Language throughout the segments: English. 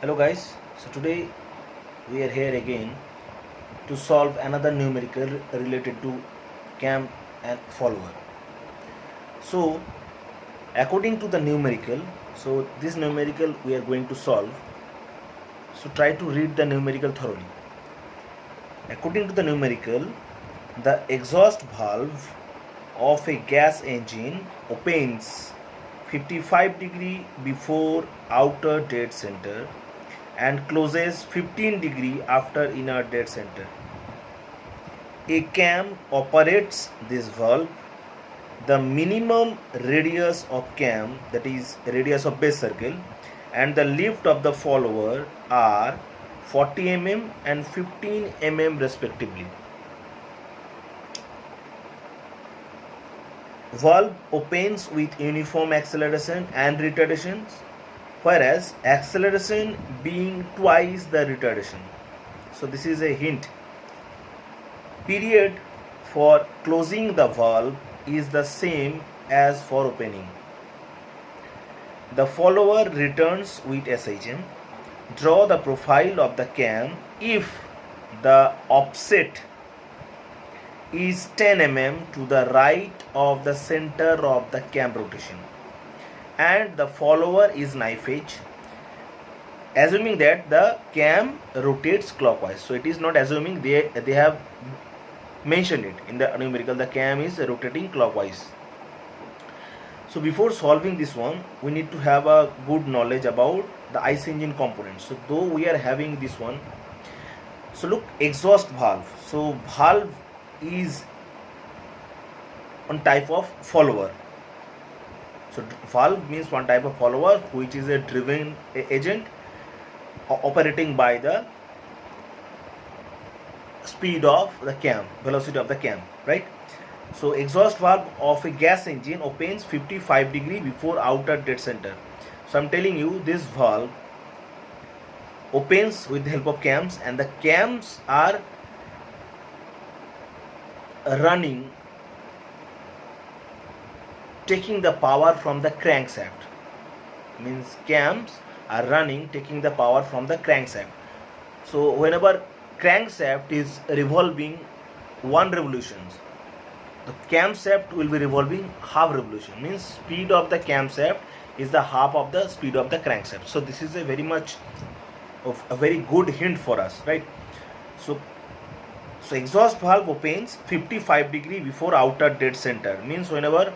Hello guys, so today we are here again to solve another numerical related to cam and follower. So according to the numerical, so this numerical we are going to solve. So try to read the numerical thoroughly. According to the numerical, the exhaust valve of a gas engine opens 55 degree before outer dead center and closes 15 degree after inner dead center. A cam operates this valve. The minimum radius of cam, that is radius of base circle, and the lift of the follower are 40 mm and 15 mm respectively. Valve opens with uniform acceleration and retardation, whereas acceleration being twice the retardation. So this is a hint. Period for closing the valve is the same as for opening. The follower returns with SHM. Draw the profile of the cam if the offset is 10 mm to the right of the center of the cam rotation and the follower is knife edge, assuming that the cam rotates clockwise. So it is not assuming, they have mentioned it in the numerical, the cam is rotating clockwise. So before solving this one, we need to have a good knowledge about the IC engine components. So though we are having this one, so look, exhaust valve. So valve is one type of follower. So valve means one type of follower which is a driven agent operating by the speed of the cam, velocity of the cam, right? So exhaust valve of a gas engine opens 55 degree before outer dead center. So I'm telling you, this valve opens with the help of cams, and the cams are running, taking the power from the crankshaft. Means cams are running, taking the power from the crankshaft. So whenever crankshaft is revolving one revolution, the camshaft will be revolving half revolution. Means speed of the camshaft is the half of the speed of the crankshaft. So this is a very much of a very good hint for us, right? So exhaust valve opens 55 degree before outer dead center. Means whenever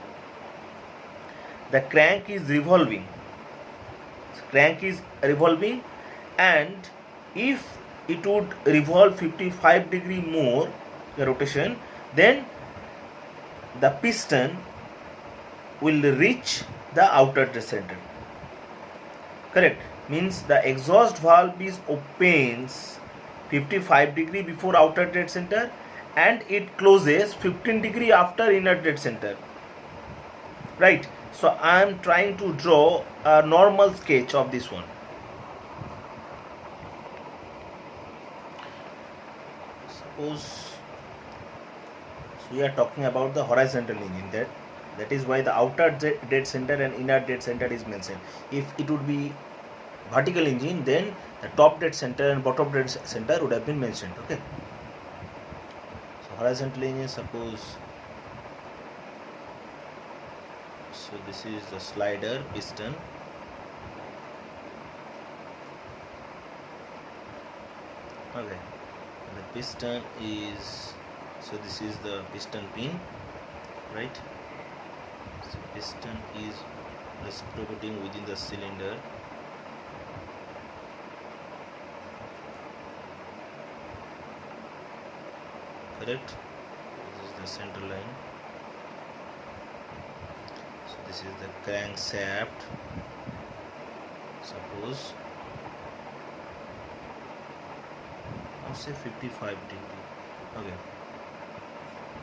the crank is revolving, and if it would revolve 55 degree more the rotation, then the piston will reach the outer dead center. Correct? Means the exhaust valve is opens 55 degree before outer dead center and it closes 15 degree after inner dead center, right? So I am trying to draw a normal sketch of this one. Suppose we are talking about the horizontal engine, that is why the outer dead center and inner dead center is mentioned. If it would be vertical engine, then the top dead center and bottom dead center would have been mentioned. Okay, so horizontal engine, suppose, so this is the slider piston, okay, and the piston is, so this is the piston pin, right? So piston is reciprocating within the cylinder. Correct? This is the center line. So this is the crankshaft. Suppose, I'll say 55 degree. Okay.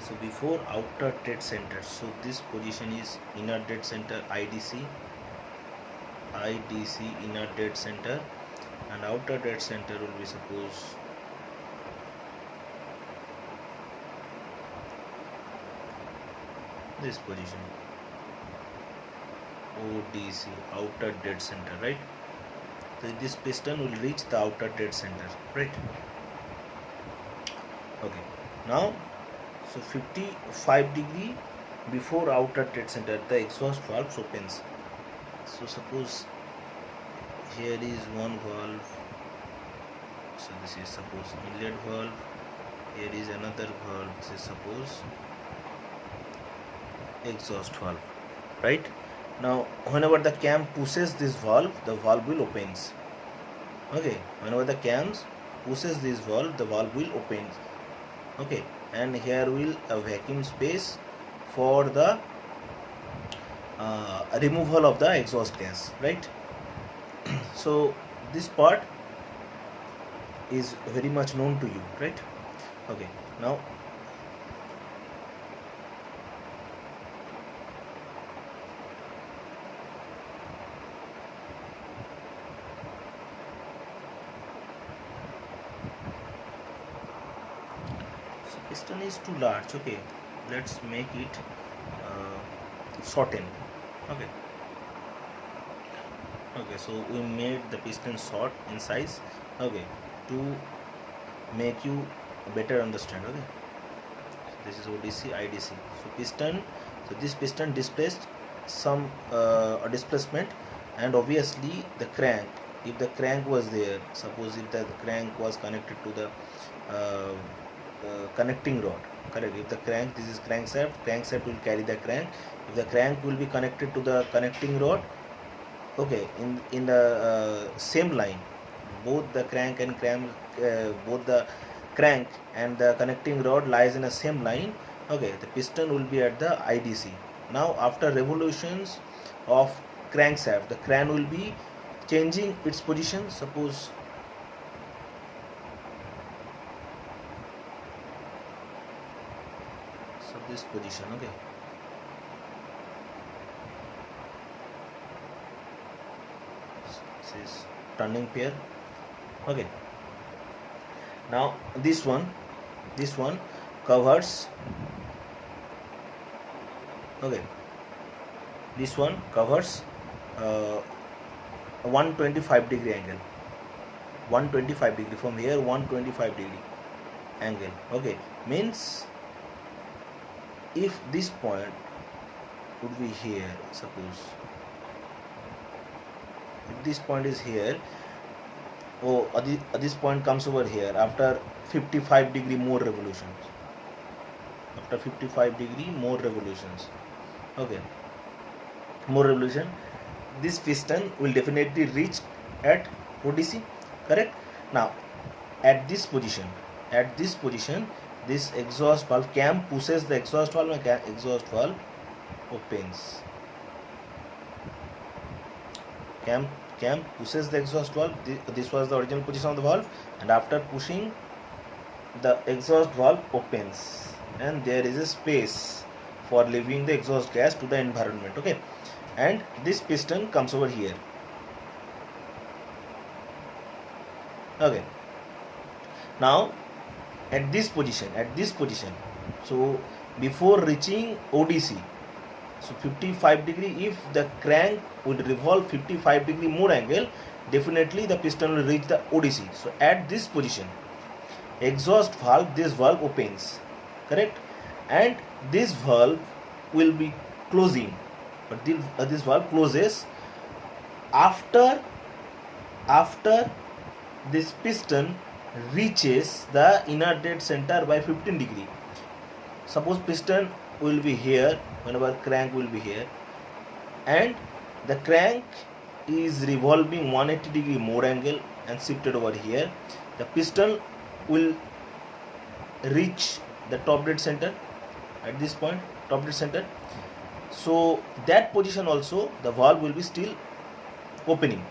So before outer dead center, so this position is inner dead center, IDC inner dead center, and outer dead center will be, suppose, this position, ODC, outer dead center, right? So this piston will reach the outer dead center, right? Okay, now so 55 degree before outer dead center the exhaust valve opens. So suppose here is one valve, so this is suppose inlet valve, here is another valve, this is suppose exhaust valve, right? Now whenever the cam pushes this valve, the valve will opens. Okay, whenever the cam pushes this valve, the valve will open. Okay, and here will a vacuum space for the removal of the exhaust gas, right? So this part is very much known to you, right? Okay, now so piston is too large. Okay, let's make it shorten. Okay, okay, so we made the piston short in size, okay, to make you better understand. Okay, so this is ODC, IDC. So piston, so this piston displaced some displacement, and obviously the crank, if the crank was there, suppose if the crank was connected to the connecting rod, correct? If the crank, this is crankshaft will carry the crank. If the crank will be connected to the connecting rod, okay, in the same line, both the crank and both the crank and the connecting rod lies in the same line. Okay, the piston will be at the IDC. Now after revolutions of crankshaft, the crank will be changing its position. Suppose so this position, okay, this is turning pair. Okay, now this one covers, okay, this one covers 125 degree angle, 125 degree from here, 125 degree angle. Okay, means if this point would be here, suppose if this point is here, oh, this point comes over here after 55 degree more revolutions, after 55 degree more revolutions, okay, more revolution, this piston will definitely reach at ODC, correct? Now at this position, this exhaust valve, cam pushes the exhaust valve and exhaust valve opens. Cam pushes the exhaust valve. This was the original position of the valve, and after pushing, the exhaust valve opens, and there is a space for leaving the exhaust gas to the environment. Okay, and this piston comes over here. Okay, now at this position, so before reaching ODC, so 55 degree, if the crank would revolve 55 degree more angle, definitely the piston will reach the ODC. So at this position, exhaust valve, this valve opens, correct, and this valve will be closing, but this valve closes after this piston reaches the inner dead center by 15 degree. Suppose piston will be here, whenever crank will be here, and the crank is revolving 180 degree more angle and shifted over here, the piston will reach the top dead center at this point, top dead center. So that position also the valve will be still opening,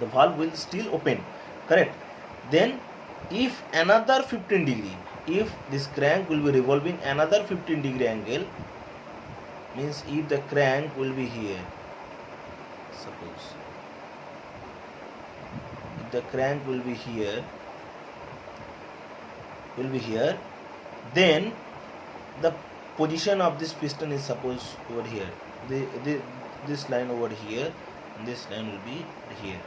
the valve will still open, correct? Then if another 15 degree, if this crank will be revolving another 15 degree angle, means if the crank will be here, suppose if the crank will be here, then the position of this piston is suppose over here, this line over here, and this line will be here.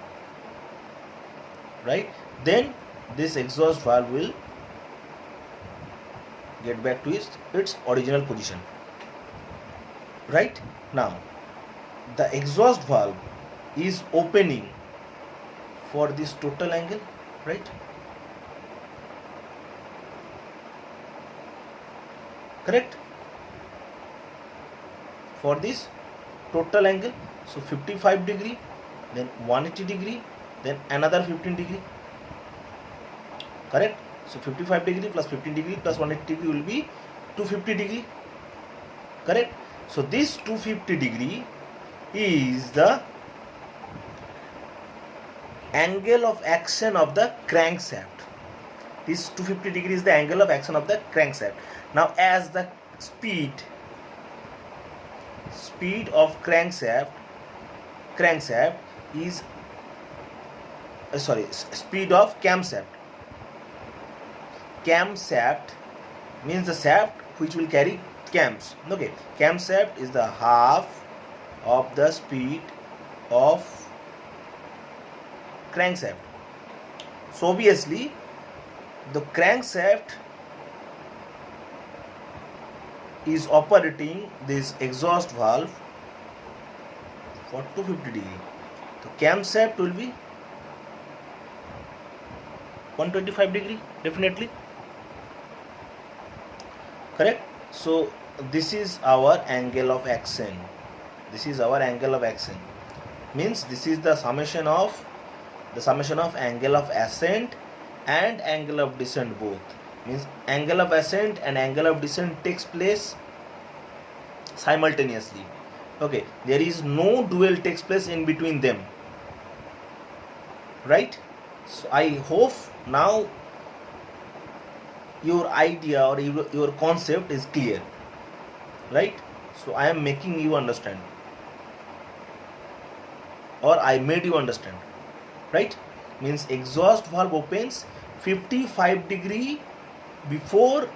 right? Then this exhaust valve will get back to its original position, right? Now the exhaust valve is opening for this total angle, right? Correct? For this total angle, so 55 degree, then 180 degree, then another 15 degree, correct? So 55 degree plus 15 degree plus 180 degree will be 250 degree, correct? So this 250 degree is the angle of action of the crankshaft. This 250 degree is the angle of action of the crankshaft. Now as the speed of crankshaft is speed of camshaft means the shaft which will carry cams. Okay, camshaft is the half of the speed of crankshaft. So obviously the crankshaft is operating this exhaust valve for 250 degree. The camshaft will be 125 degree, definitely, correct? So this is our angle of action. Means this is the summation of angle of ascent and angle of descent both. Means angle of ascent and angle of descent takes place simultaneously. Okay, there is no dual takes place in between them, right? So I hope now your idea or your concept is clear, right? So I am making you understand, or I made you understand, right? Means exhaust valve opens 55 degree before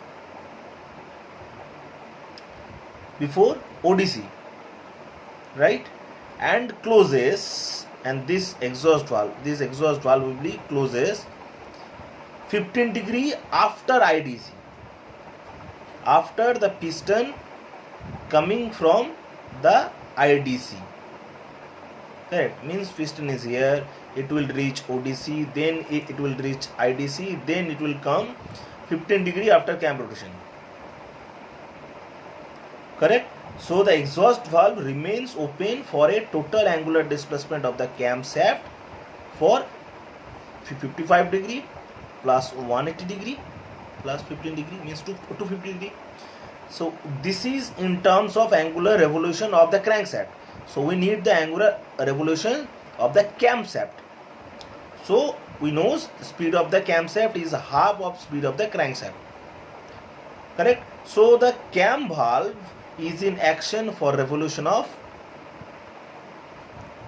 ODC, right? And closes, and this exhaust valve will be closes 15 degree after IDC, after the piston coming from the IDC, correct? Means piston is here, it will reach ODC, then it will reach IDC, then it will come 15 degree after cam rotation, correct? So the exhaust valve remains open for a total angular displacement of the camshaft for 55 degree plus 180 degree plus 15 degree means 250 degree. So this is in terms of angular revolution of the crankshaft. So we need the angular revolution of the camshaft. So we know the speed of the camshaft is half of speed of the crankshaft, correct? So the cam valve is in action for revolution of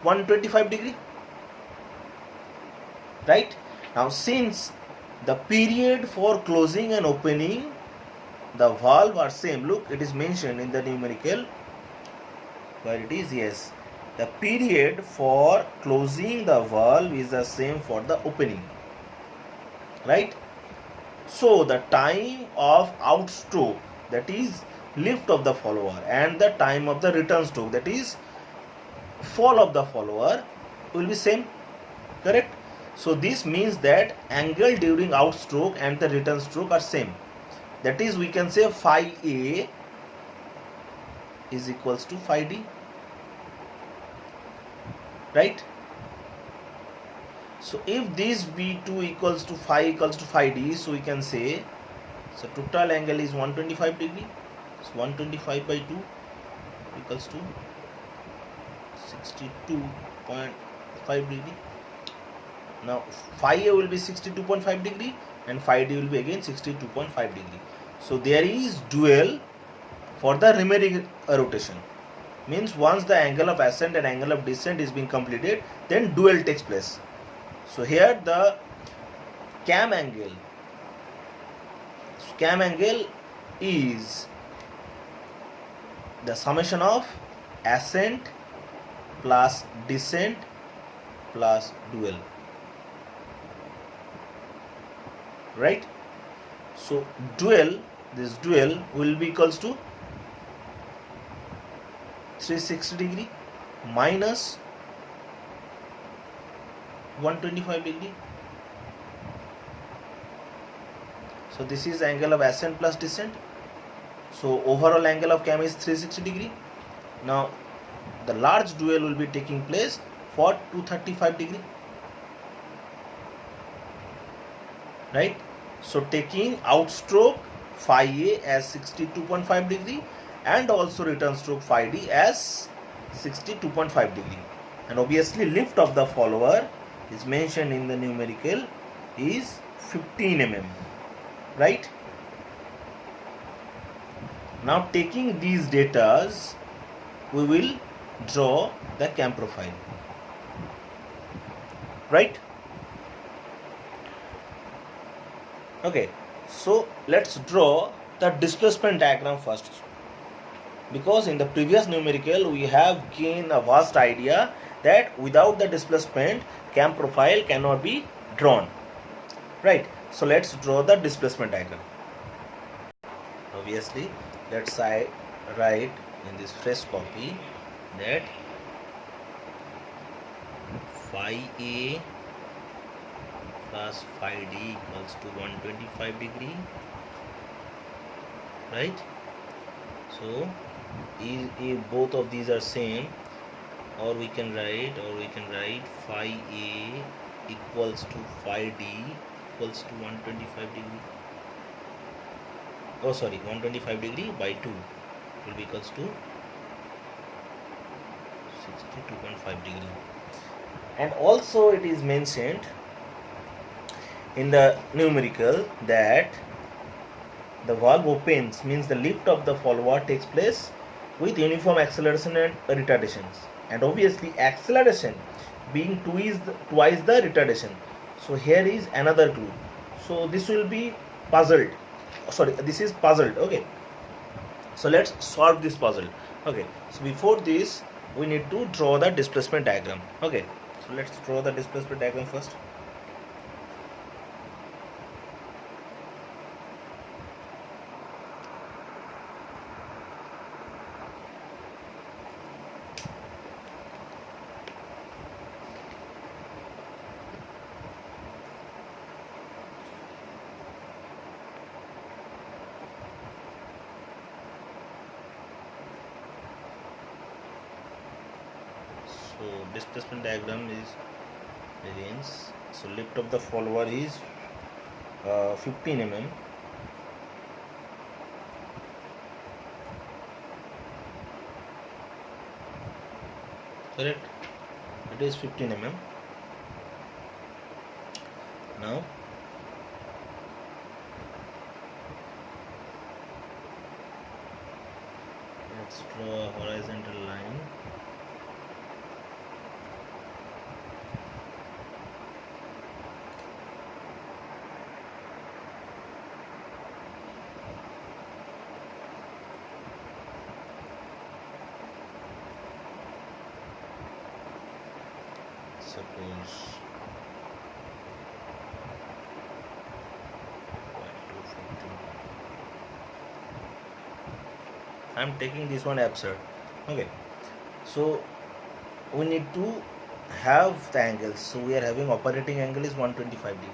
125 degree, right? Now since the period for closing and opening the valve are same, look, it is mentioned in the numerical where it is, yes, the period for closing the valve is the same for the opening, right? So the time of outstroke, that is lift of the follower, and the time of the return stroke, that is fall of the follower, will be same, correct? So this means that angle during outstroke and the return stroke are same. That is, we can say phi A is equals to phi D, right? So if this V2 equals to phi D, so we can say, so total angle is 125 degree. So 125 by 2 equals to 62.5 degree. Now phi A will be 62.5 degree and phi D will be again 62.5 degree. So there is dual for the remaining rotation. Means once the angle of ascent and angle of descent is being completed, then dual takes place. So here the cam angle is the summation of ascent plus descent plus dual. right? So this dual will be equals to 360 degree minus 125 degree. So this is angle of ascent plus descent. So overall angle of cam is 360 degree. Now the large dual will be taking place for 235 degree, right? So taking outstroke phi A as 62.5 degree and also return stroke phi D as 62.5 degree. And obviously lift of the follower is mentioned in the numerical is 15 mm, right? Now taking these datas, we will draw the cam profile, right? Okay, so let's draw the displacement diagram first, because in the previous numerical we have gained a vast idea that without the displacement cam profile cannot be drawn, right? So let's draw the displacement diagram. Obviously let's write in this fresh copy that phi A plus phi D equals to 125 degree, right? So if both of these are same, or we can write phi A equals to phi D equals to 125 degree. Oh sorry, 125 degree by 2 will be equals to 62.5 degree. And also it is mentioned in the numerical that the valve opens means the lift of the follower takes place with uniform acceleration and retardations, and obviously acceleration being twice the retardation. So here is another clue. So this will be puzzled. Sorry, this is puzzled. Okay, so let's solve this puzzle. Okay, so before this we need to draw the displacement diagram. Okay, so let's draw the displacement diagram first. So displacement diagram is variance. So lift of the follower is 15 mm. Correct? It is 15 mm. Now let's draw a horizontal line. Suppose I am taking this one absurd. Okay, so we need to have the angles. So we are having operating angle is 125 degree.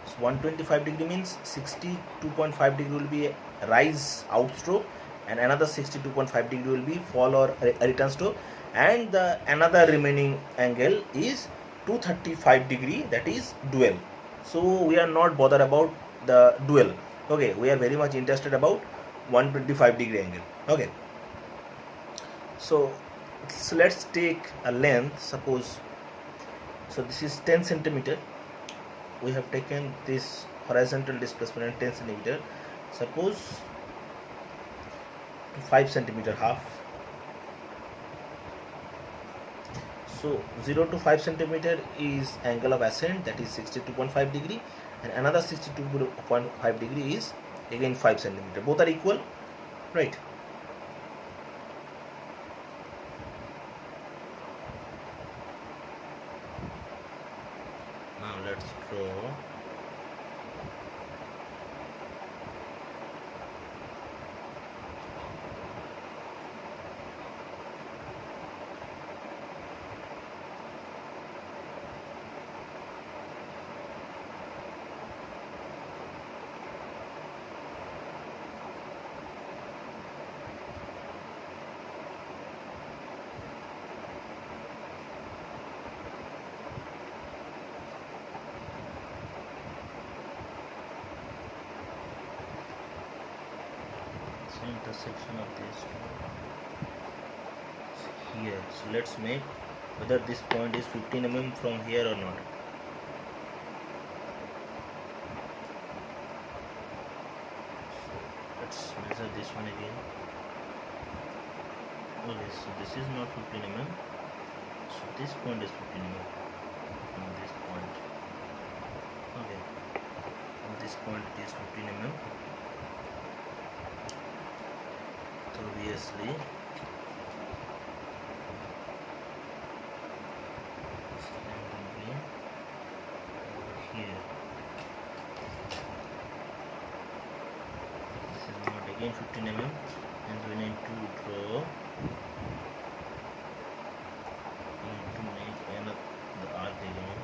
So 125 degree means 62.5 degree will be rise outstroke, and another 62.5 degree will be fall or return stroke, and the another remaining angle is 235 degree, that is dual. So we are not bothered about the dual. Okay, we are very much interested about 125 degree angle. Okay, so let's take a length. Suppose, so this is 10 centimeter. We have taken this horizontal displacement and 10 centimeter. Suppose 5 centimeter half. So 0 to 5 centimeter is angle of ascent, that is 62.5 degree, and another 62.5 degree is again 5 centimeter. Both are equal, right? Now let's draw intersection of these two here. So let's make whether this point is 15 mm from here or not. So let's measure this one again. Okay, so this is not 15 mm. So this point is 15 mm from this point. Okay, from this point it is 15 mm. So obviously this line will be over here. This is not again 15 mm, and we need to draw. We need to make the arc again.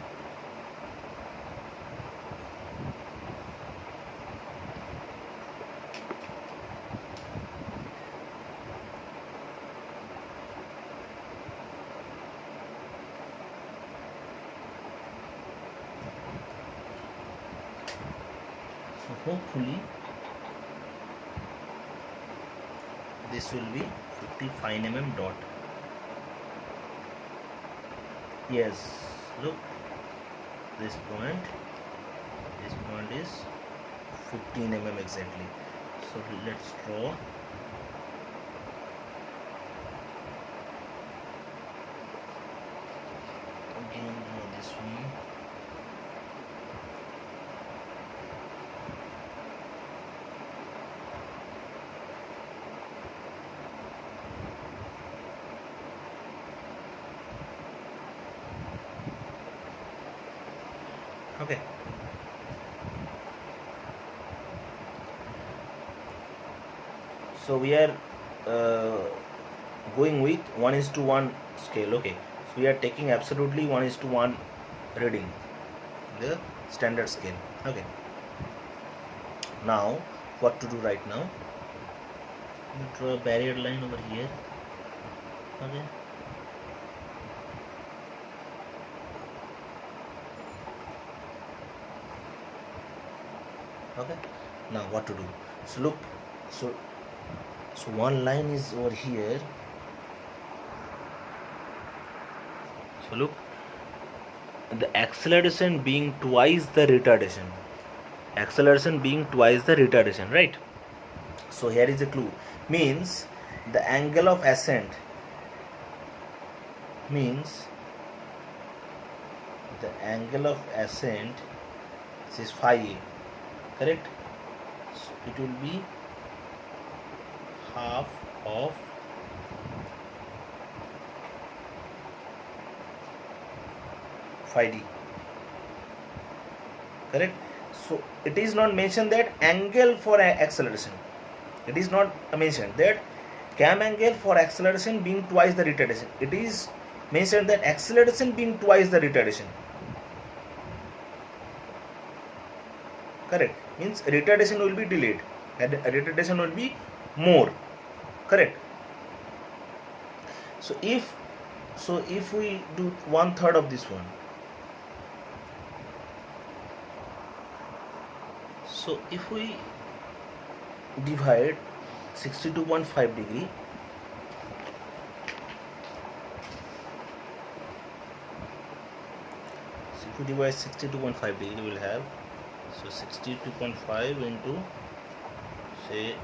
So hopefully this will be 55 mm dot. Yes, look, this point is 15 mm exactly. So let's draw. Again draw this one. Okay. So we are going with 1:1 scale. Okay. So we are taking absolutely 1:1 reading, the standard scale. Okay. Now what to do right now? You draw a barrier line over here. Okay. Okay, now what to do? So look, so one line is over here. So look, the acceleration being twice the retardation, right? So here is a clue, means the angle of ascent this is phi a, correct? So it will be half of phi d, correct? So it is not mentioned that angle for acceleration, it is not mentioned that cam angle for acceleration being twice the retardation. It is mentioned that acceleration being twice the retardation, correct? Means retardation will be delayed and retardation will be more, correct? So if we do 1/3 of this one, so if we divide 62.5 degree, so if we divide 62.5 degree, we will have, so 62.5 into say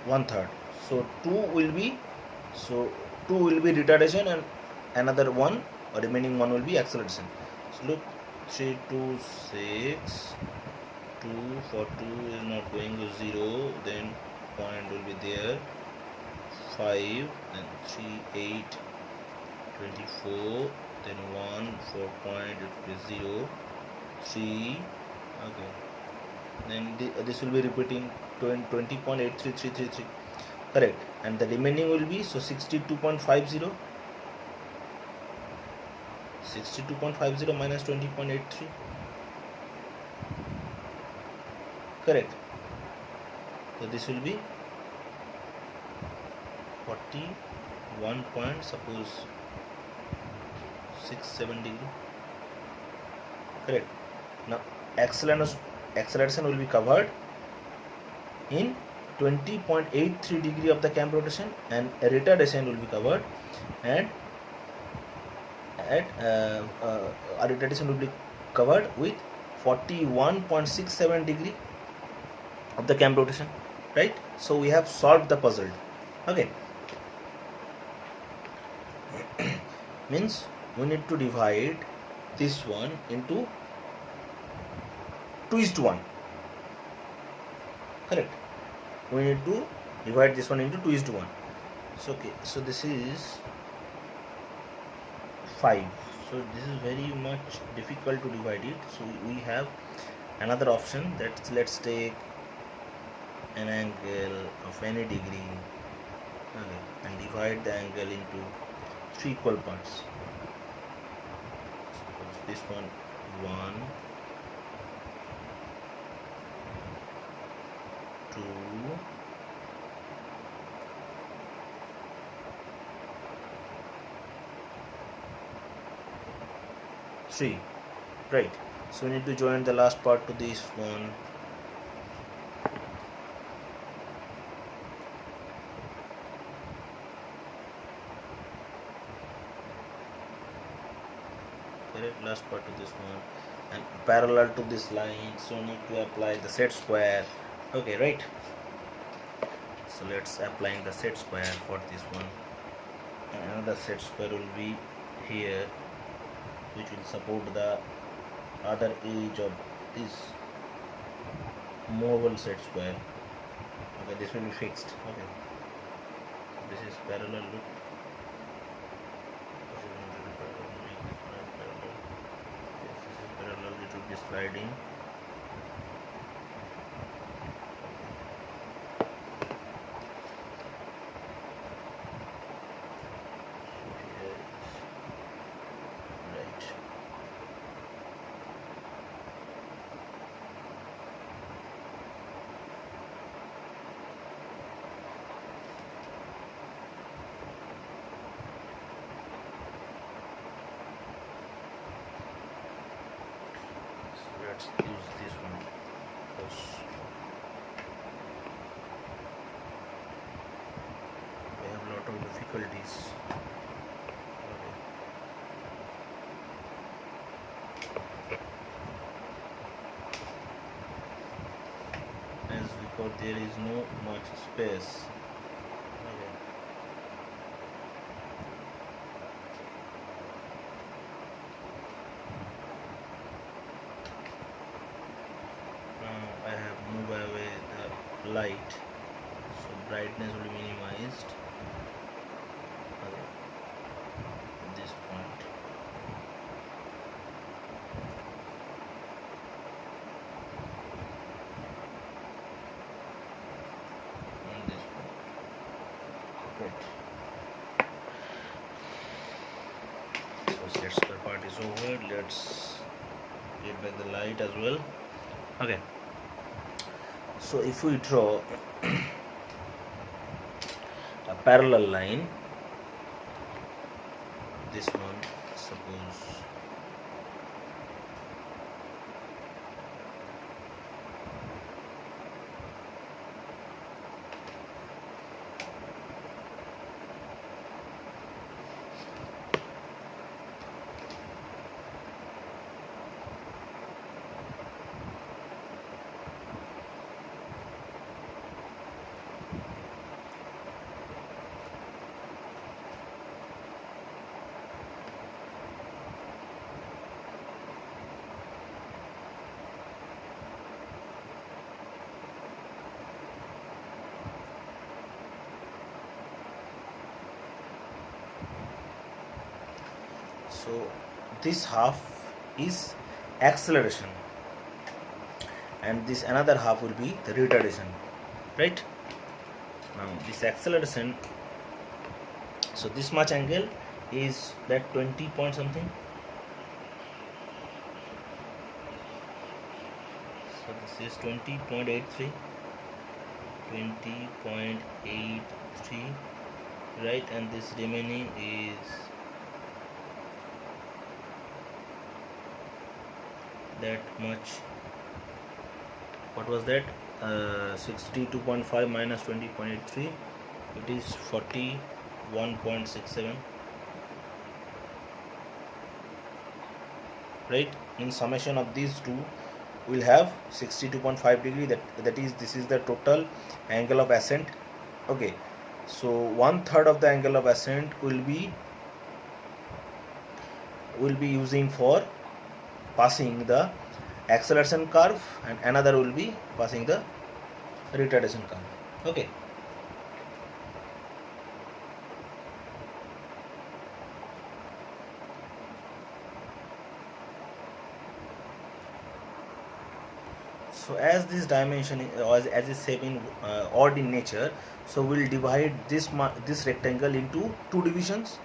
1/3. So 2 will be retardation and another one or remaining one will be acceleration. So look, 3 2 6 2 for 2 is not going to 0, then point will be there 5, then 3 8 24, then 1 4 point it will be 0 3. Okay, then this will be repeating 20.83333, correct? And the remaining will be, so 62.50 minus 20.83, correct? So this will be 41 point, suppose 67 degree, correct? Now acceleration will be covered in 20.83 degree of the cam rotation, and a retardation will be covered, and a retardation will be covered with 41.67 degree of the cam rotation, right? So we have solved the puzzle. Okay. Means we need to divide this one into 2:1. Correct. We need to divide this one into 2:1. So okay, so this is 5. So this is very much difficult to divide it. So we have another option, that let's take an angle of any degree, okay, and divide the angle into 3 equal parts. Suppose this one 1, 2, 3, right? So we need to join the last part to this one. Correct, last part to this one, and parallel to this line, so need to apply the set square. Okay, right? So let's applying the set square for this one, and another set square will be here, which will support the other edge of this movable set square. Okay, this will be fixed. Okay, this is parallel loop. This is parallel, it will be sliding. Let's use this one because we have a lot of difficulties. As because there is no much space. Okay. I have moved away the light, so brightness will be minimized. Okay. At this point, and this point. Right. So set square part is over. Let's get back the light as well. Okay. So if we draw a parallel line, this one, suppose so this half is acceleration and this another half will be the retardation, right? Now this acceleration, so this much angle is that 20 point something, so this is 20.83, 20.83, right? And this remaining is that much. What was that? 62.5 minus 20.83, it is 41.67, right? In summation of these two we'll have 62.5 degree, that is, this is the total angle of ascent. Okay, so 1/3 of the angle of ascent will be using for passing the acceleration curve, and another will be passing the retardation curve. Okay, so as this dimension as is same in odd in nature, so we'll divide this rectangle into three divisions,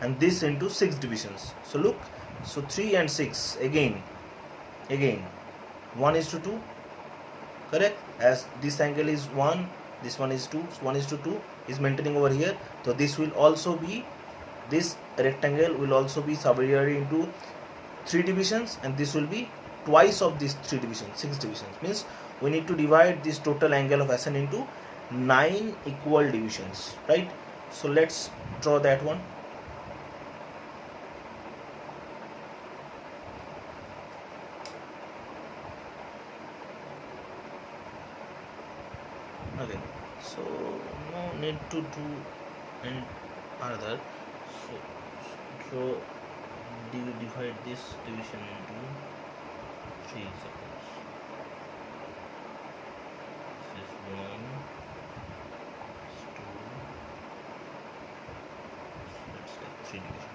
and this into 6 divisions. So look, so 3 and 6 again 1:2, correct? As this angle is 1, this one is 2, 1:2 is maintaining over here. So this rectangle will also be subdivided into 3 divisions, and this will be twice of these 3 divisions, 6 divisions. Means we need to divide this total angle of ascent into 9 equal divisions, right? So let's draw that one. Okay, so no need to do any other. So do you divide this division into 3, suppose this is 1, this is 2, so let's take 3 division.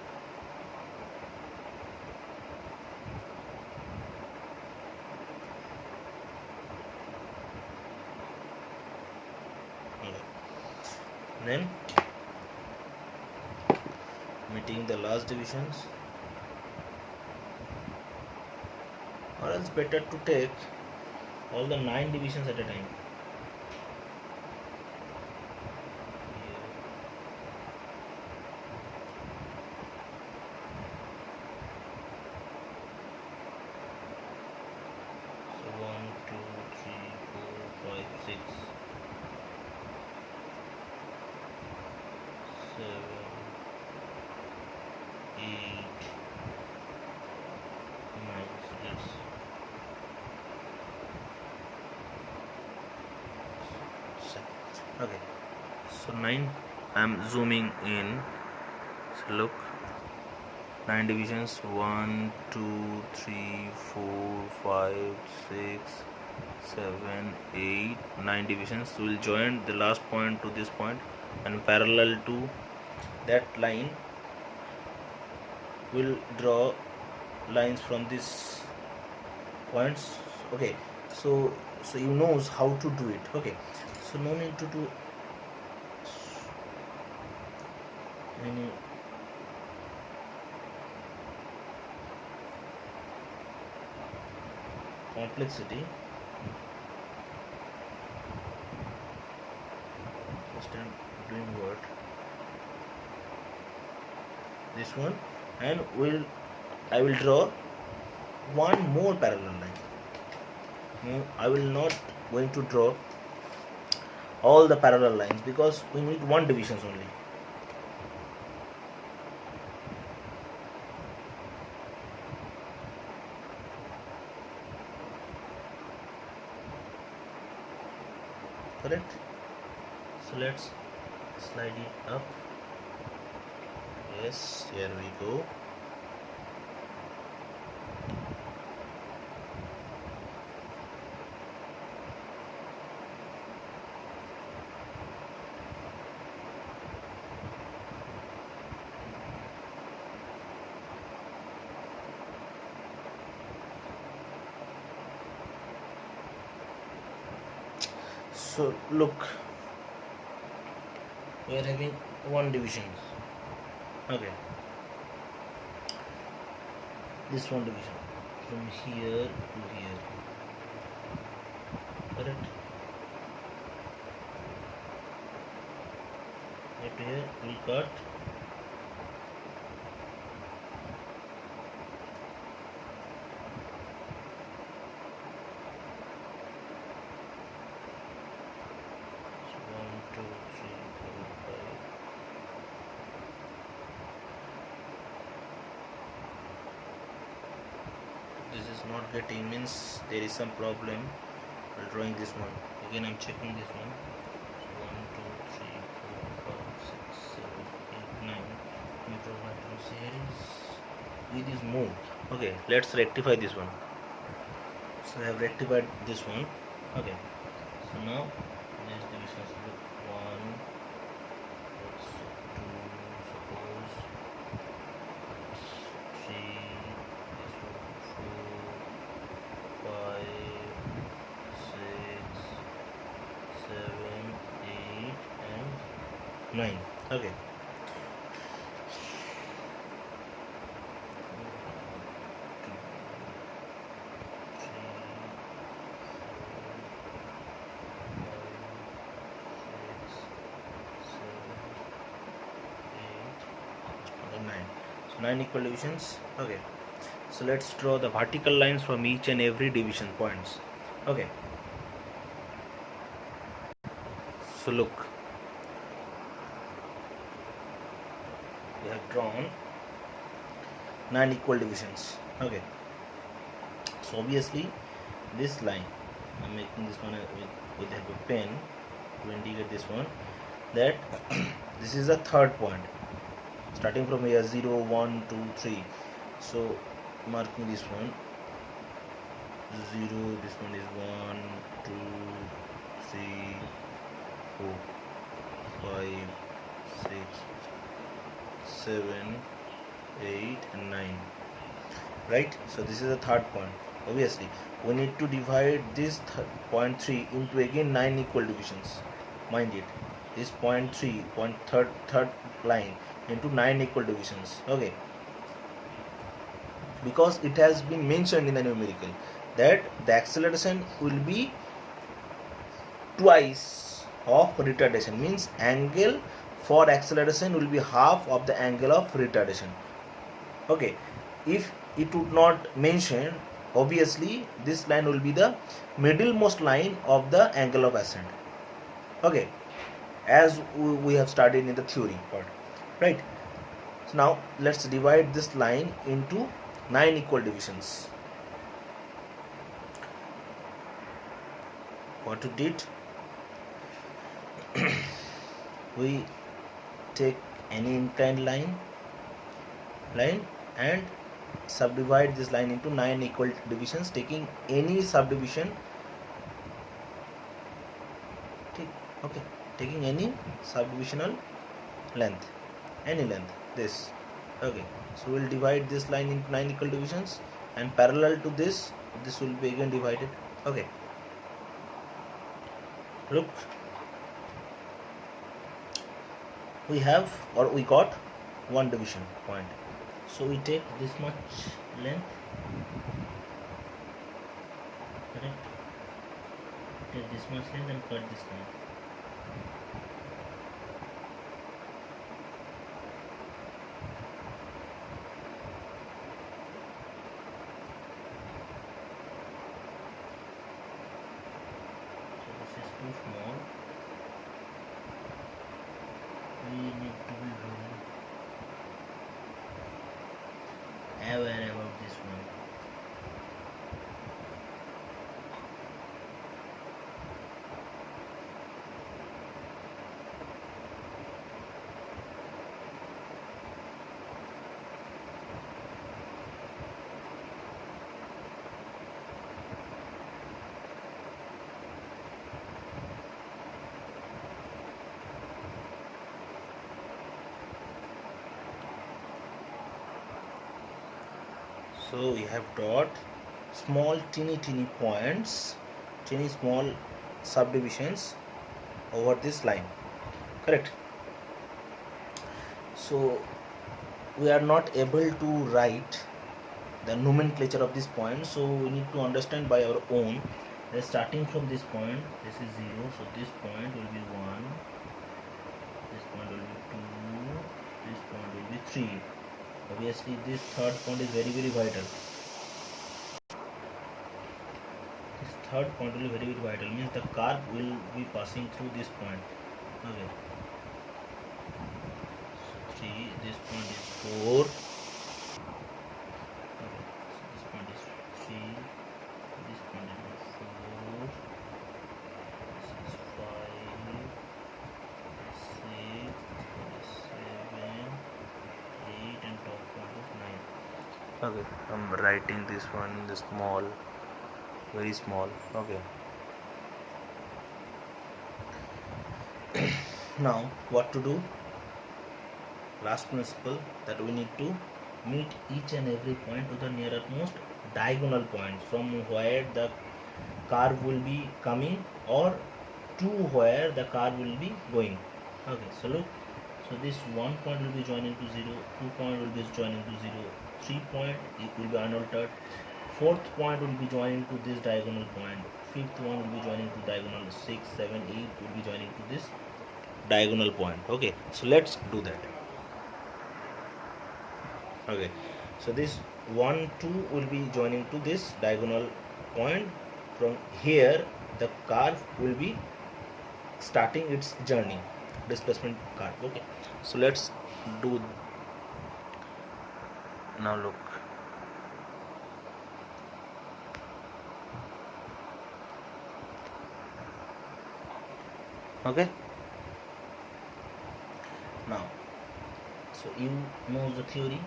Okay. Then meeting the last divisions, or else better to take all the 9 divisions at a time. Here. So 1, 2, 3, 4, 5, 6, 7, 8, 9. So let's okay, so 9, I'm zooming in. So look, 9 divisions, 1, 2, 3, 4, 5, 6, 7, 8, 9 divisions. So we'll join the last point to this point, and parallel to that line we'll draw lines from these points. Okay, so you knows how to do it. Okay, so no need to do any complexity. Just I'm doing what this one, and I will draw one more parallel line. No, I will not going to draw all the parallel lines, because we need one divisions only. Correct? So let's slide it up. Yes, here we go. So look, we are having one division. Okay, this one division from here to here, correct? Here to here we cut, this is not getting, means there is some problem while drawing this one. Again I'm checking this one. So 1 2 3 4 5 6 7 8 9. We draw my two series. It is moved. Okay, let's rectify this one. So I have rectified this one. Okay, so now this division is look 1, that's 2, suppose 3, this one 4, 5, 6, 7, 8 and 9. Okay. So 9 equal divisions. Okay, so let's draw the vertical lines from each and every division points. Okay, so look, we have drawn 9 equal divisions. Okay, so obviously this line, I'm making this one with the help of pen to indicate this one, that this is the third point starting from here 0 1 2 3. So marking this one 0, this one is 1 2 3 4 5 6 7 8 and 9, right? So this is the third point. Obviously we need to divide this point 3 into again 9 equal divisions. Mind it, this point 3 point third line into 9 equal divisions. Okay, because it has been mentioned in the numerical that the acceleration will be twice of retardation, means angle for acceleration will be half of the angle of retardation. Okay, if it would not mention, obviously this line will be the middlemost line of the angle of ascent. Okay, as we have studied in the theory part, right? So now let's divide this line into 9 equal divisions. What we did, we take any inclined line and subdivide this line into 9 equal divisions, taking any subdivision, okay, taking any subdivisional length, any length, this. Okay, so we'll divide this line into 9 equal divisions, and parallel to this will be again divided. Okay, look, we have, or we got one division point. So we take this much length, correct? Take this much length and cut this line. So this is too small. We need to be very aware about this one. So we have got small teeny points, teeny small subdivisions over this line, correct? So we are not able to write the nomenclature of this point, so we need to understand by our own that starting from this point, this is 0, so this point will be 1, this point will be 2, this point will be 3. Obviously this third point is very vital. This third point will be very vital, means the curve will be passing through this point. Okay, so 3, this point is 4, okay, so this point is Okay, I'm writing this one in the small, very small. Okay. Now what to do? Last principle, that we need to meet each and every point to the nearest diagonal points from where the curve will be coming or to where the curve will be going. Okay, so look, so this one point will be joining to 0, 2 point will be joining to 0, 3 point it will be unaltered, fourth point will be joining to this diagonal point, fifth one will be joining to diagonal, 6, 7, 8 will be joining to this diagonal point. Okay, so let's do that. Okay, so this 1, 2 will be joining to this diagonal point. From here the curve will be starting its journey, displacement curve. Okay, so let's do. Now look, okay, now, so you know the theory.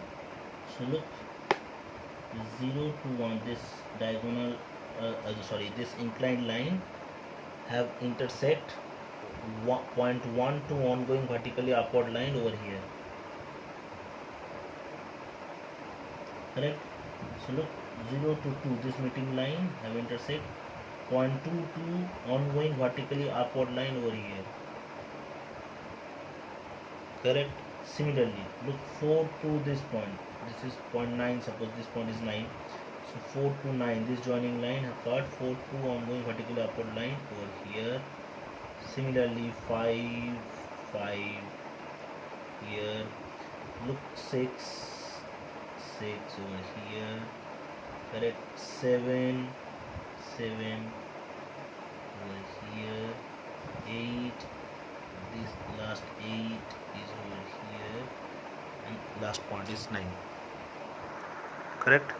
So look, 0 to 1, this diagonal this inclined line have intersect point 1 to ongoing vertically upward line over here, correct? So look, 0 to 2, this meeting line have intersect point 2 to ongoing vertically upward line over here, correct? Similarly, look, 4 to this point, this is point 9, suppose this point is 9, so 4 to 9, this joining line have cut 4 to ongoing vertically upward line over here. Similarly, 5, 5 here, look, 6 over here, correct? 7 over here, 8, this last 8 is over here, and last point is 9, correct?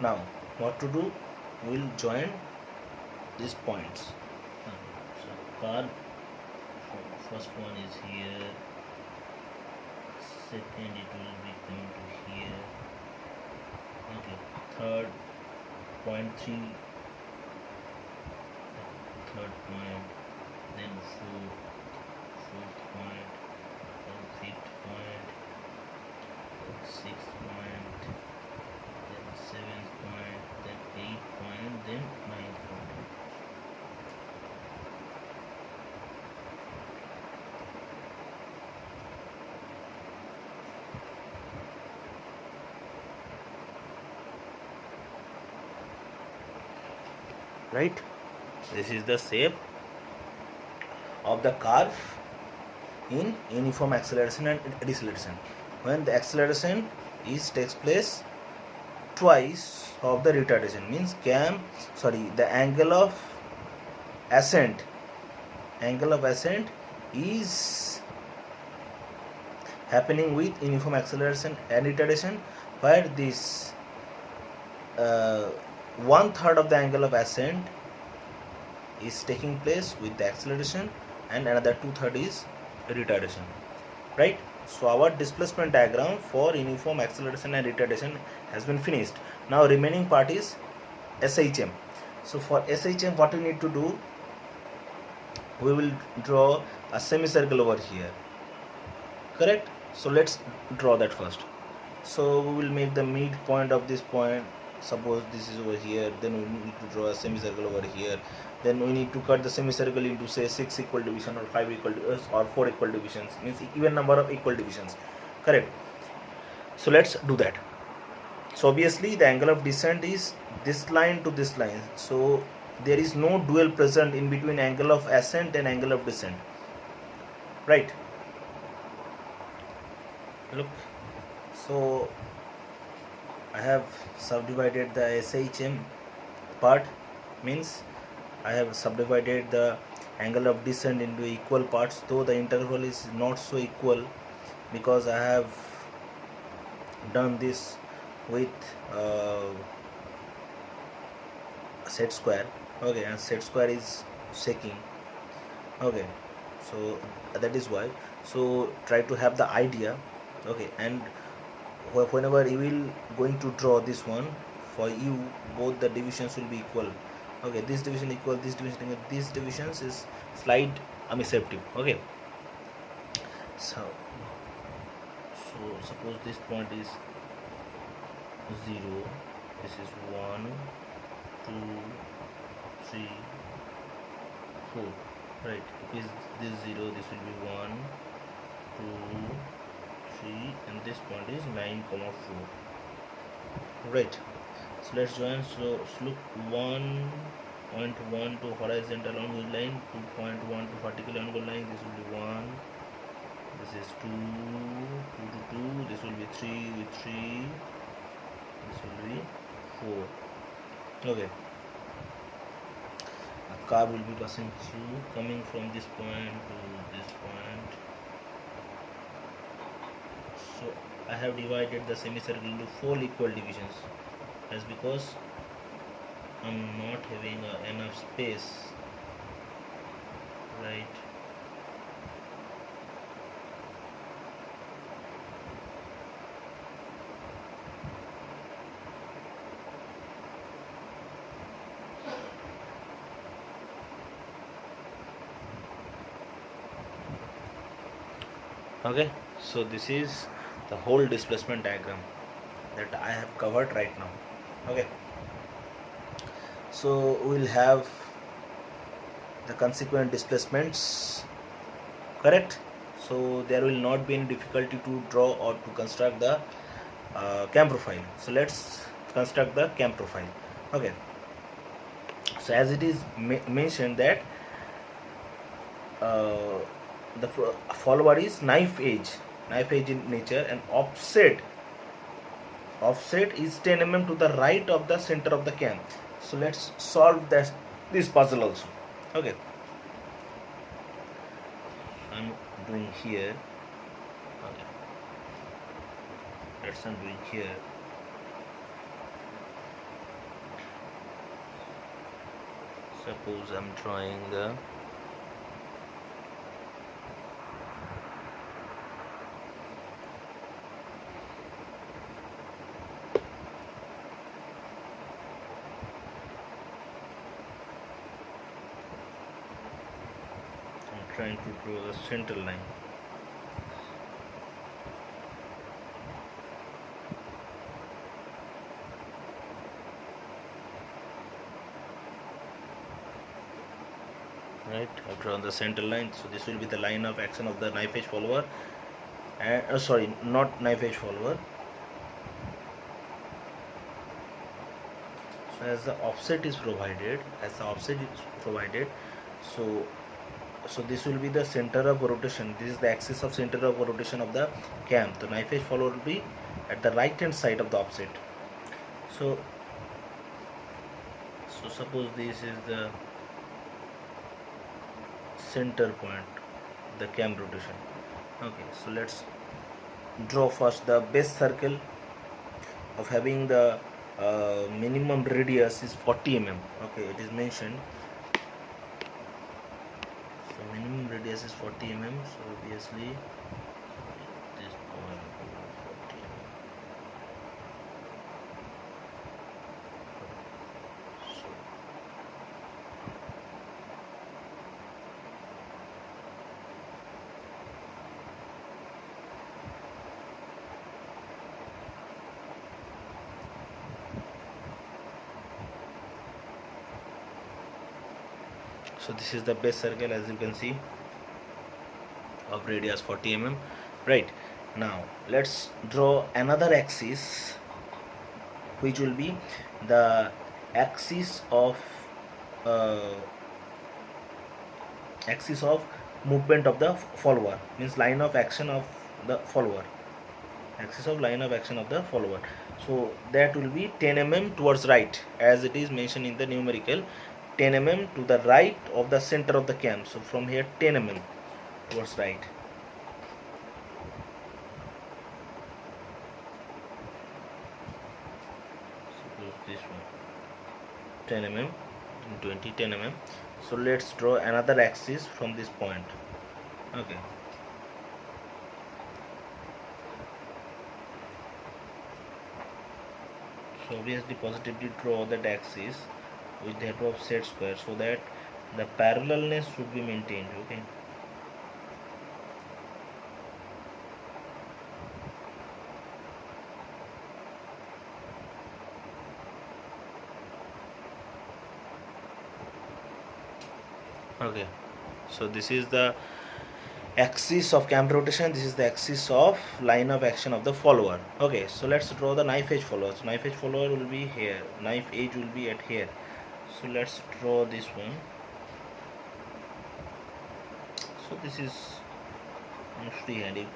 Now what to do? We'll join these points. So curve, first one is here, second it will be coming to here, okay, third point 3, third point, then fourth point, then fifth point, then sixth point, then seventh point, then eighth point, then ninth point. Right? This is the shape of the curve in uniform acceleration and deceleration. When the acceleration takes place twice of the retardation, means the angle of ascent is happening with uniform acceleration and retardation, where this 1/3 of the angle of ascent is taking place with the acceleration and another 2/3 is retardation, right? So our displacement diagram for uniform acceleration and retardation has been finished. Now remaining part is SHM. So for SHM, what we need to do, we will draw a semicircle over here, correct? So let's draw that first. So we will make the midpoint of this point, suppose this is over here, then we need to draw a semicircle over here, then we need to cut the semicircle into say 6 equal division or 5 equal or 4 equal divisions, means even number of equal divisions, correct? So let's do that. So obviously the angle of descent is this line to this line, so there is no dual present in between angle of ascent and angle of descent, right? Look, so I have subdivided the SHM part, means I have subdivided the angle of descent into equal parts, though the interval is not so equal because I have done this with set square, okay, and set square is shaking, okay, so that is why. So try to have the idea Okay, and whenever you will going to draw this one, for you both the divisions will be equal. Okay, this division equal, this division equal, these divisions is slight emissive. Okay, so suppose this point is 0, this is 1, 2, 3, 4, right? If this 0, this will be 1, 2, 3, and this point is 9, 4, right? So let's join. So look, 1.1 to horizontal ongoing line, 2.1 to vertical ongoing line, this will be 1, this is 2, 2 to 2, this will be 3 with 3, this will be 4. Okay, a car will be passing through, coming from this point to this point. So I have divided the semicircle into 4 equal divisions, as because I'm not having enough space, right? Okay, so this is the whole displacement diagram that I have covered right now. Okay, so we'll have the consequent displacements, correct? So there will not be any difficulty to draw or to construct the cam profile. So let's construct the cam profile. Okay, so as it is mentioned that the follower is knife edge in nature, and offset is 10 mm to the right of the center of the cam. So let's solve this puzzle also. Okay, I'm doing here. Okay, I'm doing here. Suppose I'm drawing the trying to draw the center line. Right, I've drawn the center line. So this will be the line of action of the knife edge follower, and sorry, not knife edge follower. So as the offset is provided, so this will be the center of rotation. This is the axis of center of rotation of the cam. The knife edge follower will be at the right hand side of the offset. So suppose this is the center point, the cam rotation. Okay, so let's draw first the base circle of having the minimum radius is 40 mm. Okay, it is mentioned. So minimum radius is 40 mm. So obviously this point will be 40 mm. So this is the base circle, as you can see, of radius 40 mm. Right, now let's draw another axis, which will be the axis of movement of the follower, means line of action of the follower, axis of line of action of the follower. So that will be 10 mm towards right, as it is mentioned in the numerical, 10 mm to the right of the center of the cam. So from here 10 mm towards right. Suppose this one 10 mm, 20, 10 mm. So let's draw another axis from this point. Okay, So obviously positively draw that axis with the help of set square so that the parallelness should be maintained. Okay. Okay, so this is the axis of cam rotation, this is the axis of line of action of the follower. Okay, so let's draw the knife edge follower. So knife edge follower will be here, knife edge will be at here. So let's draw this one. So this is in freehand. You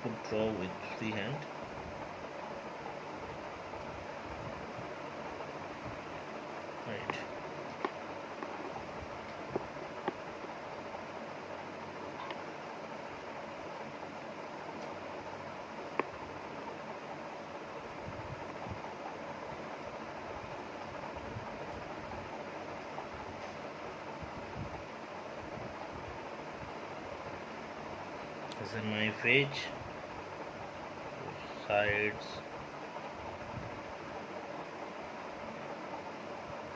could draw with freehand. Right. This is a knife edge, sides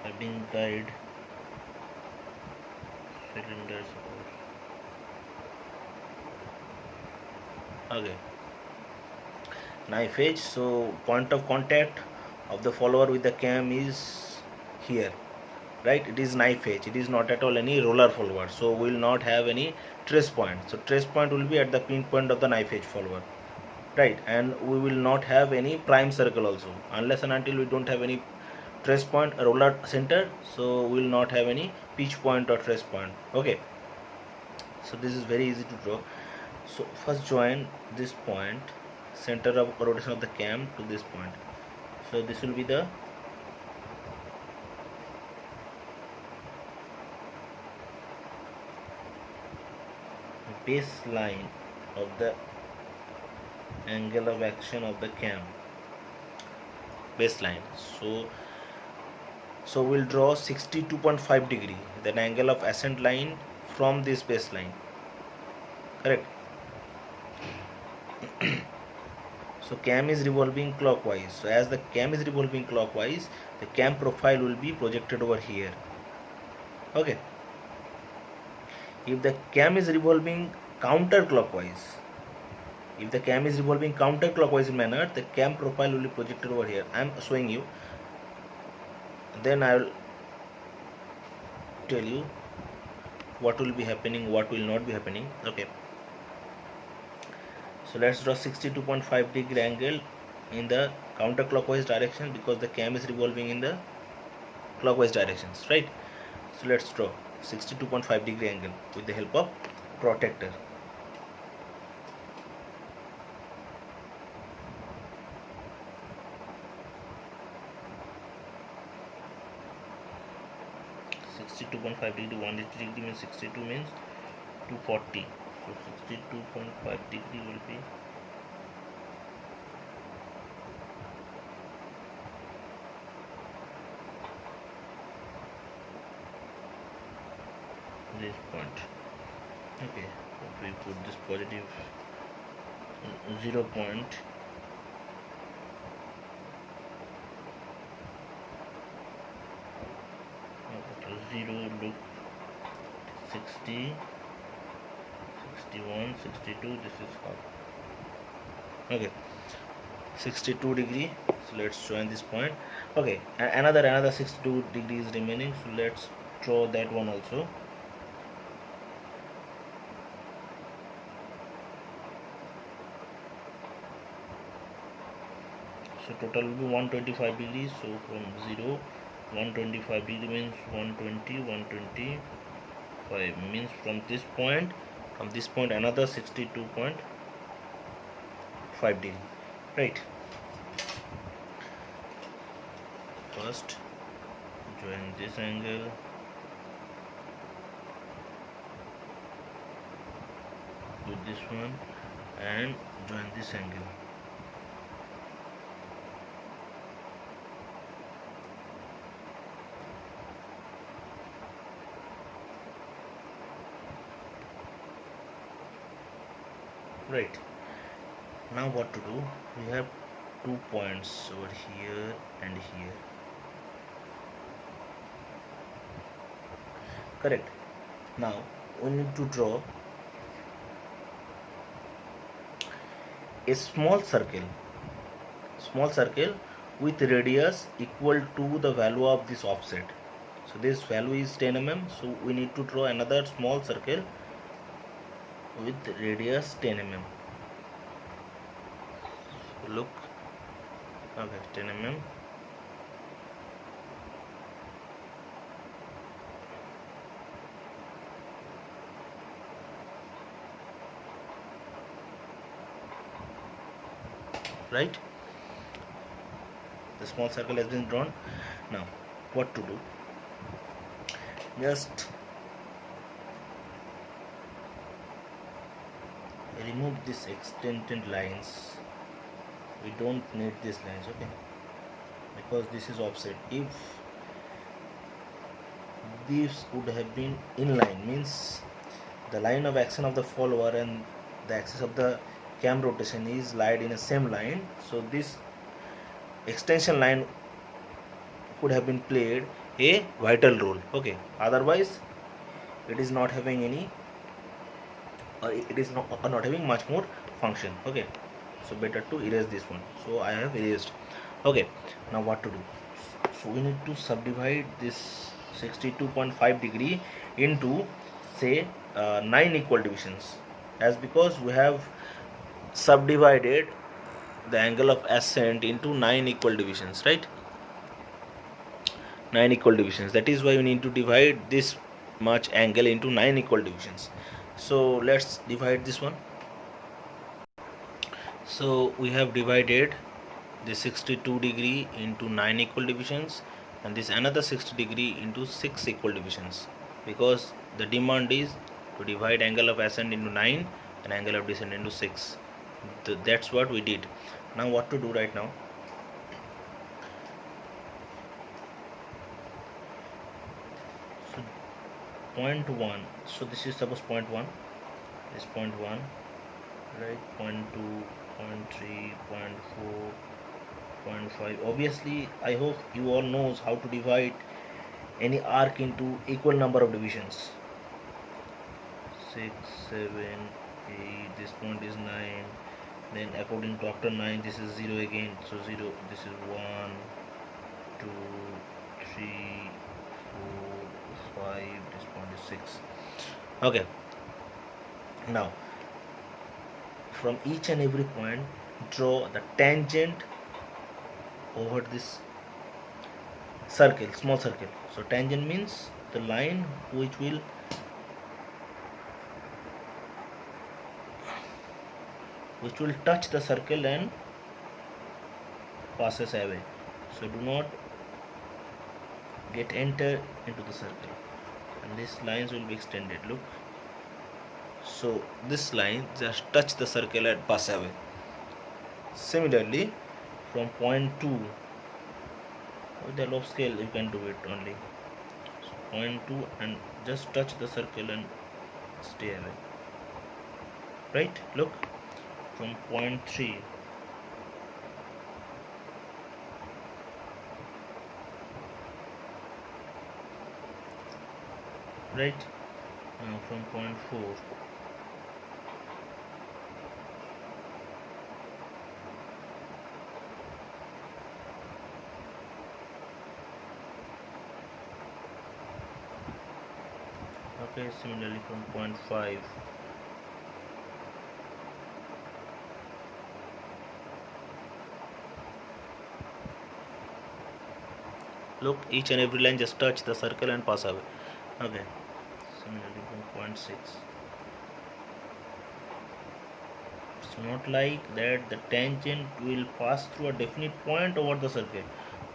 are being guide, cylinder suppose. Okay, knife edge. So point of contact of the follower with the cam is here, right? It is knife edge, it is not at all any roller follower, so we will not have any trace point. So trace point will be at the pin point of the knife edge follower, right? And we will not have any prime circle also, unless and until we don't have any trace point roller center, so we will not have any pitch point or trace point. Okay, so this is very easy to draw. So first join this point, center of rotation of the cam to this point. So this will be the baseline of the angle of action of the cam, baseline. So we'll draw 62.5 degree, the angle of ascent line from this baseline, correct? So cam is revolving clockwise, so as the cam is revolving clockwise, the cam profile will be projected over here. Okay, if the cam is revolving counterclockwise, if the cam is revolving counterclockwise manner, the cam profile will be projected over here. I am showing you, then I will tell you what will be happening, what will not be happening. Okay, so let's draw 62.5 degree angle in the counterclockwise direction because the cam is revolving in the clockwise directions, right? So let's draw 62.5 degree angle with the help of protector. Sixty-two point five degree, 180 degree means 62 means 240. So 62.5 degree will be this point. Okay, if we put this positive 0 point, zero look 60, 61, 62. This is how. Okay, 62 degree. So let's join this point. Okay, another 62 degrees remaining. So let's draw that one also. So total will be 125 degrees. So from 0, 125 degree means 120, 125 means from this point another 62.5 degree, right? First join this angle with this one and join this angle. Right, now what to do? We have 2 points over here and here. Correct. Now we need to draw a small circle with radius equal to the value of this offset. So this value is 10 mm, so we need to draw another small circle with radius 10 mm. So look, okay, 10 mm. Right, the small circle has been drawn. Now what to do? Just remove these extended lines. We don't need these lines, okay, because this is offset. If these would have been inline, means the line of action of the follower and the axis of the cam rotation is laid in a same line, so this extension line could have been played a vital role, okay. Otherwise it is not having any, it is not having much more function, okay. So better to erase this one, so I have erased, okay. Now what to do? So we need to subdivide this 62.5 degree into, say, 9 equal divisions, as because we have subdivided the angle of ascent into 9 equal divisions, right? 9 equal divisions, that is why we need to divide this much angle into 9 equal divisions. So let's divide this one. So we have divided the 62 degree into 9 equal divisions, and this another 60 degree into 6 equal divisions, because the demand is to divide angle of ascent into 9 and angle of descent into 6. That's what we did. Now what to do right now? So point 1, so this is suppose point 1, this point 1, right, point 2, point 3, point 4, point 5. Obviously I hope you all knows how to divide any arc into equal number of divisions. 6, 7, 8, this point is 9, then according to after 9 this is 0 again, so 0, this is 1, 2, 3, 4, 5, this point is 6, okay. Now from each and every point draw the tangent over this circle, small circle. So tangent means the line which will touch the circle and passes away. So do not get enter into the circle, and these lines will be extended, look. So this line just touch the circle and pass away. Similarly from point 2, with the lobe scale you can do it only. So point 2 and just touch the circle and stay away, right? Look, from point 3, right? Now from point 4, okay. Similarly from point 5, look, each and every line just touch the circle and pass away, okay. Similarly from point 6, it's not like that the tangent will pass through a definite point over the circle,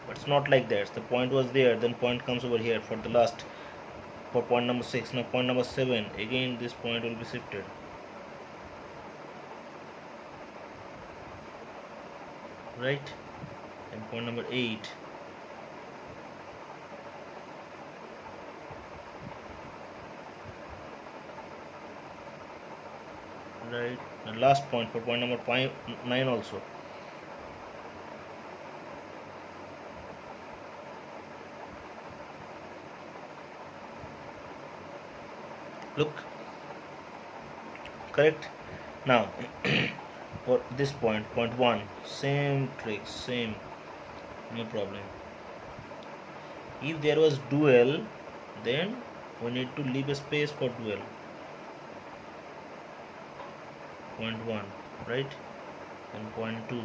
but it's not like that. The point was there, then point comes over here for the last, for point number 6. Now point number 7, again this point will be shifted, right? And point number 8, right? The last point for point number 9 also, Look, correct. Now for this point, point 1, same trick, same, no problem. If there was dual, then we need to leave a space for dual. Point 1, right? And point 2.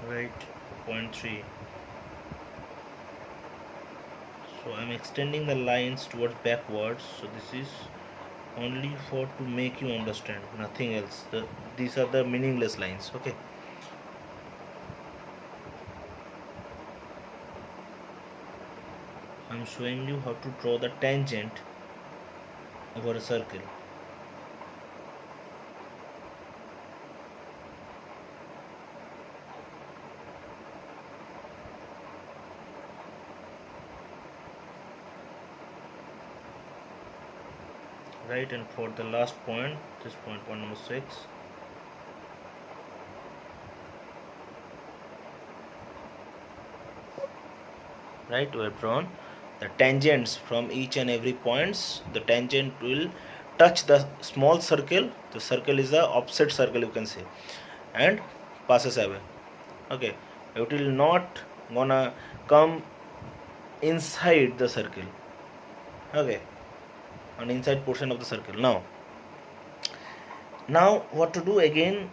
Right, point 3. So I'm extending the lines towards backwards, so this is only for to make you understand, nothing else. These are the meaningless lines. Okay, I'm showing you how to draw the tangent over a circle. Right, and for the last point, this point number 6, right, we have drawn the tangents from each and every points. The tangent will touch the small circle. The circle is the offset circle, you can say, and passes away. Okay, it will not gonna come inside the circle. Okay, on inside portion of the circle. Now what to do again?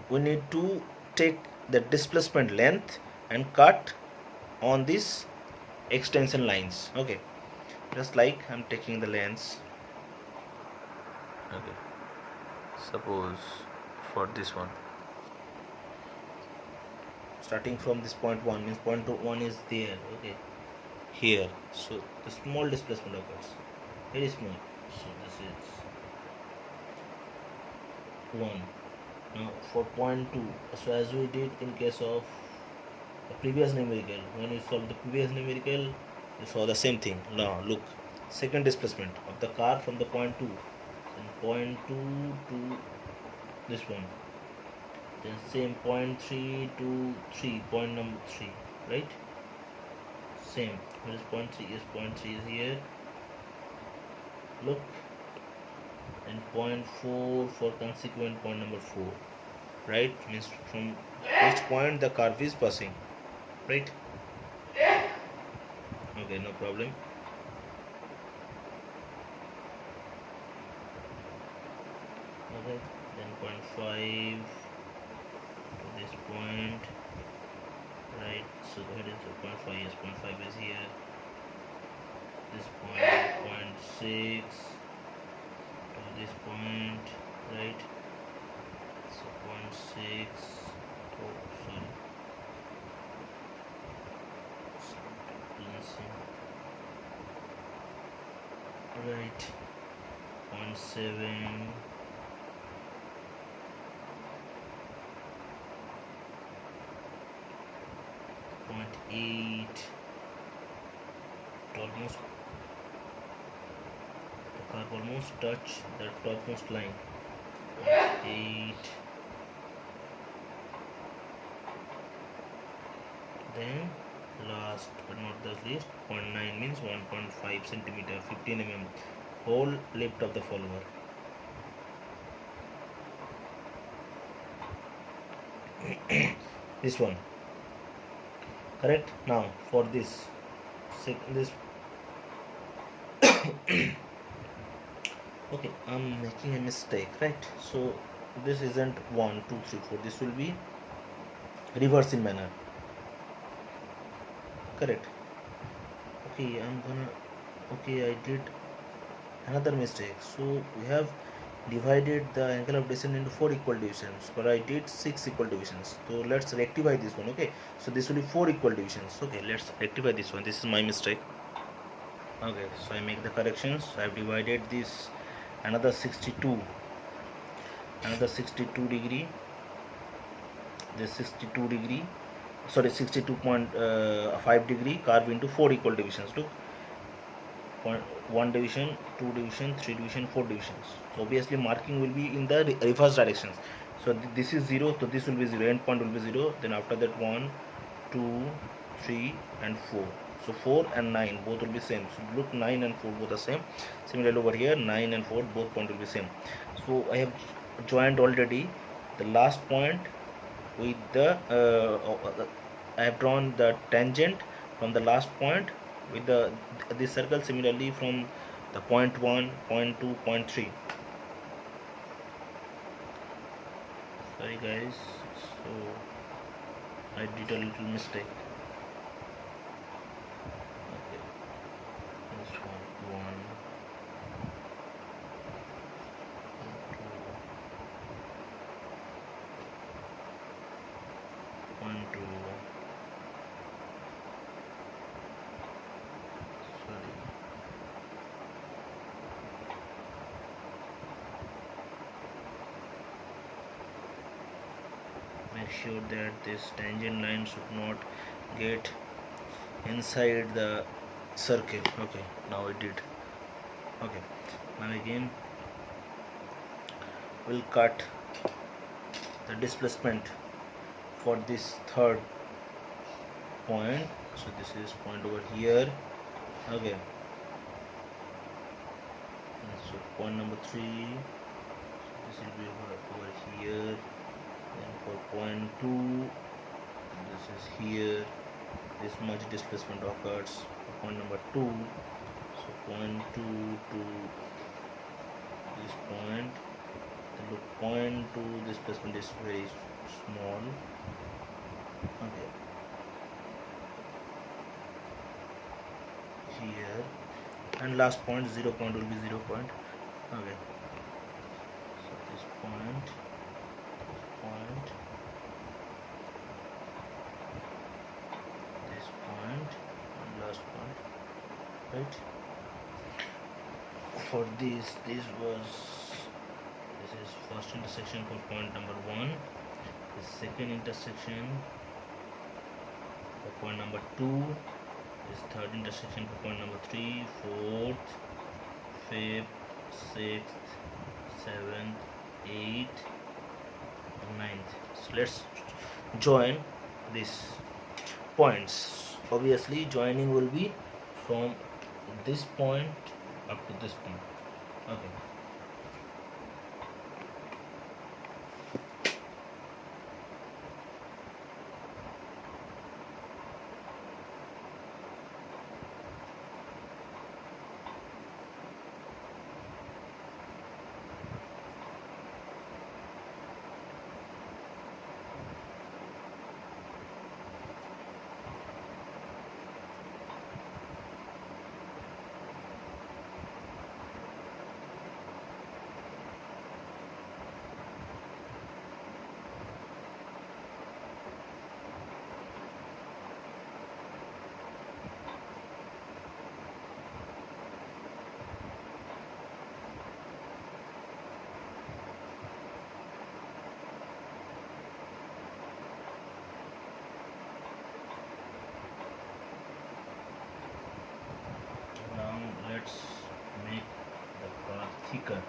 We need to take the displacement length and cut on these extension lines. Okay, just like I'm taking the lens. Okay, suppose for this one, starting from this point 1 means point 1 is there. Okay, here, so the small displacement occurs, very small. So this is 1. Now for point 2, so as we did in case of the previous numerical, when we solved the previous numerical, you saw the same thing. Now look, second displacement of the car from the point 2, and point 2 to this one, then same point 3 to 3, point number 3, right? Same, where is point 3? Is point 3 is here, look, and point 4 for consequent point number 4, right? Means from which point the curve is passing, right? Okay, no problem. Okay, then point 5 to this point, right? So here is the point 5. Yes, point 5 is here. This point 6 to this point, right? So point 6. Oh, sorry. Right. Point 7. Point 8. Almost the curve almost touch the topmost line. Point 8. Then last but not the least, 0.9 means 1.5 centimeter, 15 mm, whole lift of the follower. This one, correct? Now for this okay, I'm making a mistake, right? So this isn't 1 2 3 4, this will be reverse in manner, correct? Okay, I did another mistake. So we have divided the angle of descent into 4 equal divisions, but I did 6 equal divisions. So let's rectify this one. Okay, so this will be 4 equal divisions. Okay, let's rectify this one. This is my mistake. Okay, so I make the corrections. I have divided this another 62 degree, this 62 degree, sorry, 62.5 degree curve into 4 equal divisions. Look, 1 division, 2 division, 3 division, 4 divisions. So obviously marking will be in the reverse directions. So this is 0, so this will be 0, end point will be 0. Then after that 1, 2, 3 and 4. So 4 and 9 both will be same. So look, 9 and 4 both are same. Similarly over here 9 and 4 both point will be same. So I have joined already the last point with the I have drawn the tangent from the last point with the this circle, similarly from the point 1, point 2, point 3. Sorry guys, so I did a little mistake. Okay, this one, 1, 2, sorry. Make sure that this tangent line should not get inside the circle. Okay, now it did. Okay, now again we'll cut the displacement for this third point. So this is point over here. Okay, and so point number 3, so this will be over here. Then for point 2, this is here, this much displacement occurs for point number 2. So point 2 to this point, then look, point 2 displacement is very small. Okay, here, and last point 0 point will be 0 point. Okay, so this point, this point and last point, right? For this is first intersection for point number 1, the second intersection for point number 2, this third intersection for point number 3, 4th, 5th, 6th, 7th, 8th and 9th. So let's join these points. Obviously joining will be from this point up to this point. Okay, now let's make the path thicker.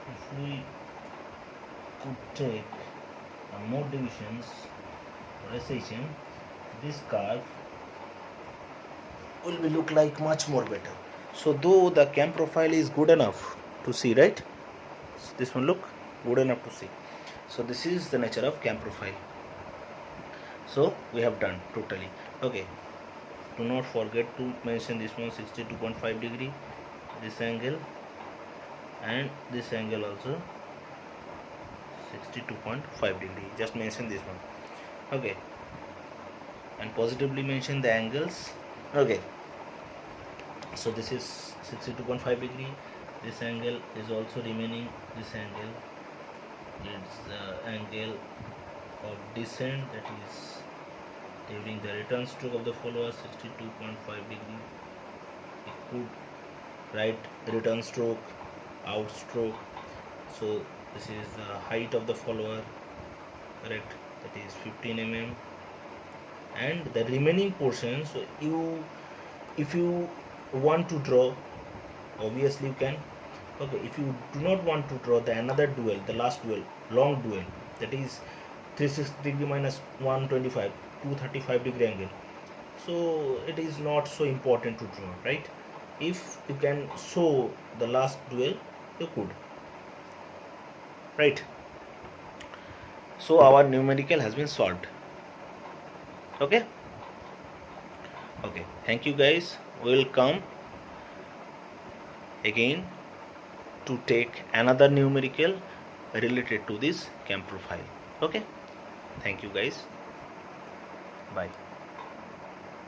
If we could take more divisions or SHM, this curve will be look like much more better. So though the cam profile is good enough to see, right? So this one look good enough to see. So this is the nature of cam profile. So we have done totally. Okay, do not forget to mention this one 62.5 degree, this angle and this angle also 62.5 degree. Just mention this one. Okay, and positively mention the angles. Okay, so this is 62.5 degree. This angle is also remaining. This angle is the angle of descent, that is during the return stroke of the follower, 62.5 degree. We could write return stroke, out stroke. So this is the height of the follower, correct, that is 15 mm, and the remaining portion, so if you want to draw, obviously you can. Okay, if you do not want to draw the another dual, the last dual, long dual, that is 360 degree minus 125, 235 degree angle, so it is not so important to draw, right? If you can show the last dual, you could, right? So our numerical has been solved. Okay, okay, thank you guys. We will come again to take another numerical related to this cam profile. Okay, thank you guys, bye.